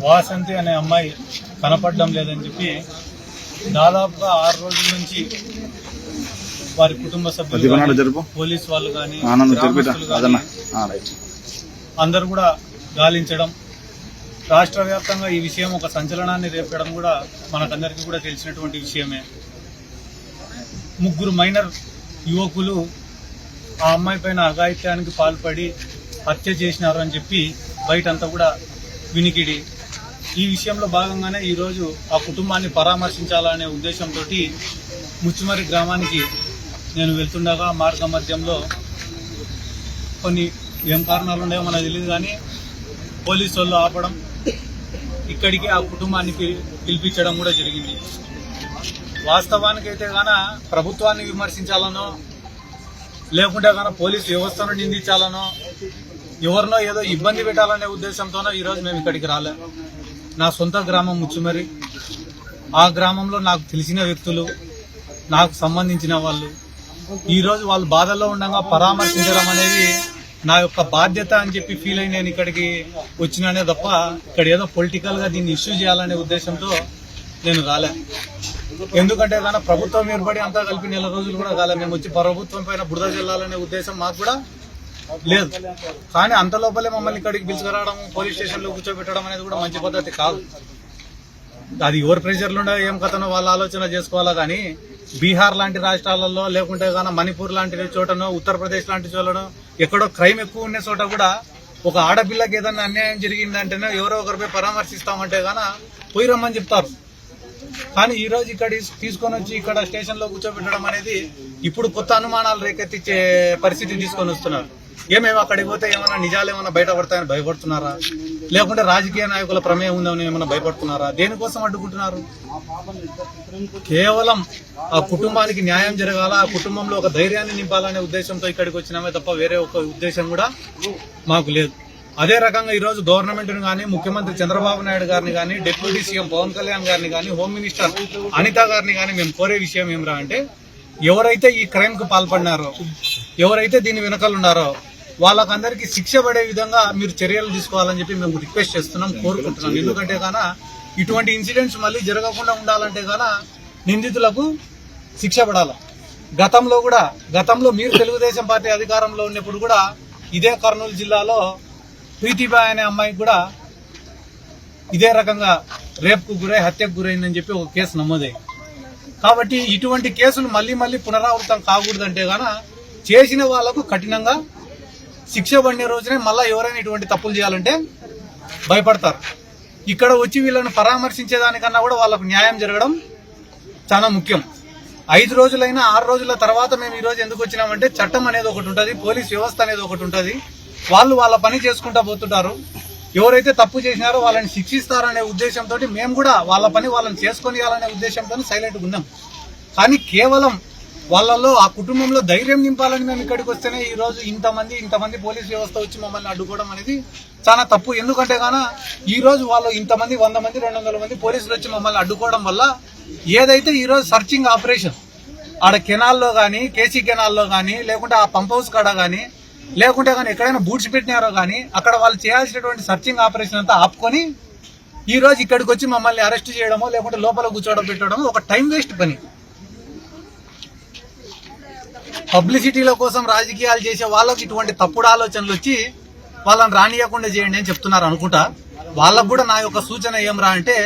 వాసంతి అనే అమ్మాయి కనపడడం లేదని చెప్పి దాదాపుగా 6 రోజుల నుంచి వారి కుటుంబ సభ్యులు, పోలీసు వాళ్ళు కానీ అందరూ కూడా గాలించడం, రాష్ట్ర వ్యాప్తంగా ఈ విషయం ఒక సంచలనాన్ని రేపడం కూడా మనకందరికీ కూడా తెలిసినటువంటి విషయమే. 3 మైనర్ యువకులు ఆ అమ్మాయి పైన అఘాయిత్యానికి పాల్పడి హత్య చేసినారు అని చెప్పి బయటంతా కూడా వినికిడి. ఈ విషయంలో భాగంగానే ఈరోజు ఆ కుటుంబాన్ని పరామర్శించాలనే ఉద్దేశంతో ముచ్చుమర్రి గ్రామానికి నేను వెళ్తుండగా మార్గ మధ్యంలో కొన్ని ఏం కారణాలు ఉన్నాయో మనకు తెలియదు కానీ పోలీసు వాళ్ళు ఆపడం, ఇక్కడికి ఆ కుటుంబాన్ని పిలిపించడం కూడా జరిగింది. వాస్తవానికైతే గాన ప్రభుత్వాన్ని విమర్శించాలనో లేకుంటే గాన పోలీసు వ్యవస్థను నిందించాలనో ఎవరినో ఏదో ఇబ్బంది పెట్టాలనే ఉద్దేశంతోనో ఈరోజు మేము ఇక్కడికి రాలే. నా సొంత గ్రామం ముచ్చుమర్రి. ఆ గ్రామంలో నాకు తెలిసిన వ్యక్తులు, నాకు సంబంధించిన వాళ్ళు ఈరోజు వాళ్ళు బాధల్లో ఉండగా పరామర్శించడం అనేది నా యొక్క బాధ్యత అని చెప్పి ఫీల్ అయి నేను ఇక్కడికి వచ్చినానే తప్ప ఇక్కడ ఏదో పొలిటికల్ గా దీన్ని ఇష్యూ చేయాలనే ఉద్దేశంతో నేను రాలే. ఎందుకంటే కానీ ప్రభుత్వం ఏర్పడి అంతా కలిపి 4 రోజులు కూడా కాలే. మేము వచ్చి ప్రభుత్వం పైన బురద చెల్లాలనే ఉద్దేశం మాకు కూడా లేదు. కానీ అంత లోపలే మమ్మల్ని ఇక్కడికి పిలుచుకురావడం, పోలీస్ స్టేషన్ లో కూర్చోబెట్టడం అనేది కూడా మంచి పద్ధతి కాదు. అది ఎవరి ప్రెషర్లు ఉండే ఏం కథనో వాళ్ళు ఆలోచన చేసుకోవాలా. కానీ బీహార్ లాంటి రాష్ట్రాలలో లేకుంటే కానీ మణిపూర్ లాంటి చోటనో, ఉత్తరప్రదేశ్ లాంటి చోటనో ఎక్కడో క్రైమ్ ఎక్కువ ఉన్న చోట కూడా ఒక ఆడపిల్లకి ఏదన్నా అన్యాయం జరిగిందంటేనే ఎవరో ఒకరిపై పరామర్శిస్తామంటే గానా పోయి రమ్మని చెప్తారు. కానీ ఈ రోజు ఇక్కడ తీసుకొని వచ్చి ఇక్కడ స్టేషన్ లో కూర్చోబెట్టడం అనేది ఇప్పుడు కొత్త అనుమానాలు రేకెత్తించే పరిస్థితి తీసుకొని వస్తున్నారు. ఏమేమి అక్కడికి పోతే ఏమైనా నిజాలు ఏమైనా బయటపడతాయని భయపడుతున్నారా, లేకుంటే రాజకీయ నాయకుల ప్రమేయం ఉందని ఏమైనా భయపడుతున్నారా? దేనికోసం అడ్డుకుంటున్నారు? కేవలం ఆ కుటుంబానికి న్యాయం జరగాల, ఆ కుటుంబంలో ఒక ధైర్యాన్ని నింపాలనే ఉద్దేశంతో ఇక్కడికి వచ్చినామే తప్ప వేరే ఒక ఉద్దేశం కూడా మాకు లేదు. అదే రకంగా ఈరోజు గవర్నమెంట్ కానీ, ముఖ్యమంత్రి చంద్రబాబు నాయుడు గారిని కానీ, డిప్యూటీ సీఎం పవన్ కళ్యాణ్ గారిని కానీ, హోమ్ మినిస్టర్ అనిత గారిని కానీ మేము కోరే విషయం ఏమిరా అంటే, ఎవరైతే ఈ క్రైమ్ కు పాల్పడినారో, ఎవరైతే దీని వెనకాలన్నారో వాళ్ళకందరికీ శిక్ష పడే విధంగా మీరు చర్యలు తీసుకోవాలని చెప్పి మేము రిక్వెస్ట్ చేస్తున్నాం, కోరుకుంటున్నాం. ఎందుకంటే గానా ఇటువంటి ఇన్సిడెంట్స్ మళ్ళీ జరగకుండా ఉండాలంటే గానా నిందితులకు శిక్ష పడాలి. గతంలో మీరు తెలుగుదేశం పార్టీ అధికారంలో ఉన్నప్పుడు కూడా ఇదే కర్నూలు జిల్లాలో ప్రీతిబాయ్ అనే అమ్మాయికి కూడా ఇదే రకంగా రేప్కు గురై హత్యకు గురైందని చెప్పి ఒక కేసు నమోదయ్యి. కాబట్టి ఇటువంటి కేసులు మళ్ళీ పునరావృతం కాకూడదంటే గాన చేసిన వాళ్లకు కఠినంగా శిక్ష పడిన రోజునే మళ్ళా ఎవరైనా ఇటువంటి తప్పులు చేయాలంటే భయపడతారు. ఇక్కడ వచ్చి వీళ్ళని పరామర్శించేదానికన్నా కూడా వాళ్ళకు న్యాయం జరగడం చాలా ముఖ్యం. 5 రోజులైనా 6 రోజుల తర్వాత మేము ఈ రోజు ఎందుకు వచ్చినామంటే చట్టం అనేది ఒకటి ఉంటుంది, పోలీస్ వ్యవస్థ అనేది ఒకటి ఉంటుంది. వాళ్ళు వాళ్ళ పని చేసుకుంటా పోతుంటారు. ఎవరైతే తప్పు చేసినారో వాళ్ళని శిక్షిస్తారనే ఉద్దేశంతో మేము కూడా వాళ్ళ పని వాళ్ళని చేసుకొనియాలనే ఉద్దేశంతో సైలెంట్గా ఉన్నాం. కానీ కేవలం వాళ్ళలో ఆ కుటుంబంలో ధైర్యం నింపాలని మేము ఇక్కడికి వస్తేనే ఈ రోజు ఇంతమంది పోలీస్ వ్యవస్థ వచ్చి మమ్మల్ని అడ్డుకోవడం అనేది చాలా తప్పు. ఎందుకంటే గాన ఈ రోజు వాళ్ళు ఇంతమంది 100 మంది 200 మంది పోలీసులు వచ్చి మమ్మల్ని అడ్డుకోవడం వల్ల ఏదైతే ఈ రోజు సర్చింగ్ ఆపరేషన్ ఆడ కెనాల్లో కానీ, కేసీ కెనాల్లో కానీ, లేకుంటే ఆ పంప్ హౌస్ కాడ కానీ, లేకుంటే కానీ ఎక్కడైనా బూట్స్ పెట్టినారో కానీ అక్కడ వాళ్ళు చేయాల్సినటువంటి సర్చింగ్ ఆపరేషన్ అంతా ఆపుకొని ఈ రోజు ఇక్కడికి వచ్చి మమ్మల్ని అరెస్ట్ చేయడమో లేకుంటే లోపల కూర్చోవడం పెట్టడమో ఒక టైం వేస్ట్ పని. పబ్లిసిటీల కోసం రాజకీయాలు చేసే వాళ్ళకి ఇటువంటి తప్పుడు ఆలోచనలు వచ్చి వాళ్ళని రానియకుండా చేయండి అని చెప్తున్నారు అనుకుంటా. వాళ్ళకు కూడా నా యొక్క సూచన ఏమరా అంటే,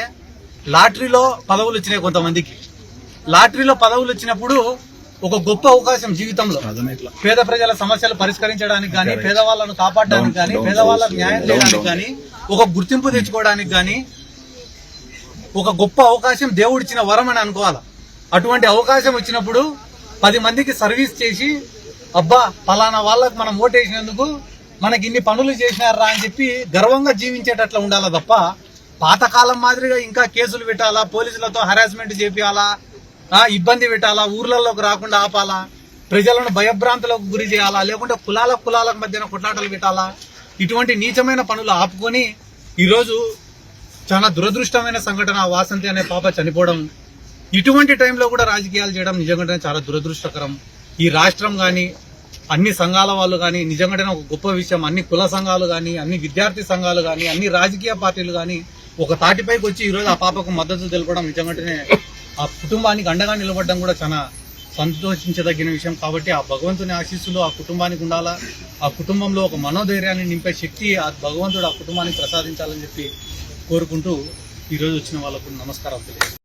లాటరీలో పదవులు వచ్చినాయి కొంతమందికి. లాటరీలో పదవులు వచ్చినప్పుడు ఒక గొప్ప అవకాశం జీవితంలో పేద ప్రజల సమస్యలు పరిష్కరించడానికి కానీ, పేదవాళ్లను కాపాడడానికి కానీ, పేదవాళ్లకు న్యాయం చేయడానికి కానీ, ఒక గుర్తింపు తెచ్చుకోవడానికి కానీ ఒక గొప్ప అవకాశం దేవుడిచ్చిన వరం అని అనుకోవాలి. అటువంటి అవకాశం వచ్చినప్పుడు 10 మందికి సర్వీస్ చేసి అబ్బా పలానా వాళ్ళకు మనం ఓటేసినందుకు మనకి ఇన్ని పనులు చేసినారా అని చెప్పి గర్వంగా జీవించేటట్లు ఉండాలా తప్ప పాతకాలం మాదిరిగా ఇంకా కేసులు పెట్టాలా, పోలీసులతో హరాస్మెంట్ చేపియాలా, ఇబ్బంది పెట్టాలా, ఊర్లలోకి రాకుండా ఆపాలా, ప్రజలను భయభ్రాంతులకు గురి చేయాలా, లేకుంటే కులాల మధ్యన కొట్లాటలు పెట్టాలా, ఇటువంటి నీచమైన పనులు ఆపుకొని ఈరోజు చాలా దురదృష్టమైన సంఘటన వాసంతి అనే పాప చనిపోవడం. ఇటువంటి టైంలో కూడా రాజకీయాలు చేయడం నిజంగానే చాలా దురదృష్టకరం. ఈ రాష్ట్రం కానీ, అన్ని సంఘాల వాళ్ళు కానీ నిజంగానే ఒక గొప్ప విషయం. అన్ని కుల సంఘాలు కానీ, అన్ని విద్యార్థి సంఘాలు కానీ, అన్ని రాజకీయ పార్టీలు కానీ ఒక తాటిపైకి వచ్చి ఈరోజు ఆ పాపకు మద్దతు తెలపడం నిజంగానే ఆ కుటుంబానికి అండగా నిలబడడం కూడా చాలా సంతోషించదగిన విషయం. కాబట్టి ఆ భగవంతుని ఆశీస్సులు ఆ కుటుంబానికి ఉండాలా, ఆ కుటుంబంలో ఒక మనోధైర్యాన్ని నింపే శక్తి ఆ భగవంతుడు ఆ కుటుంబానికి ప్రసాదించాలని చెప్పి కోరుకుంటూ ఈరోజు వచ్చిన వాళ్ళకు నమస్కారం తెలియజేస్తాను.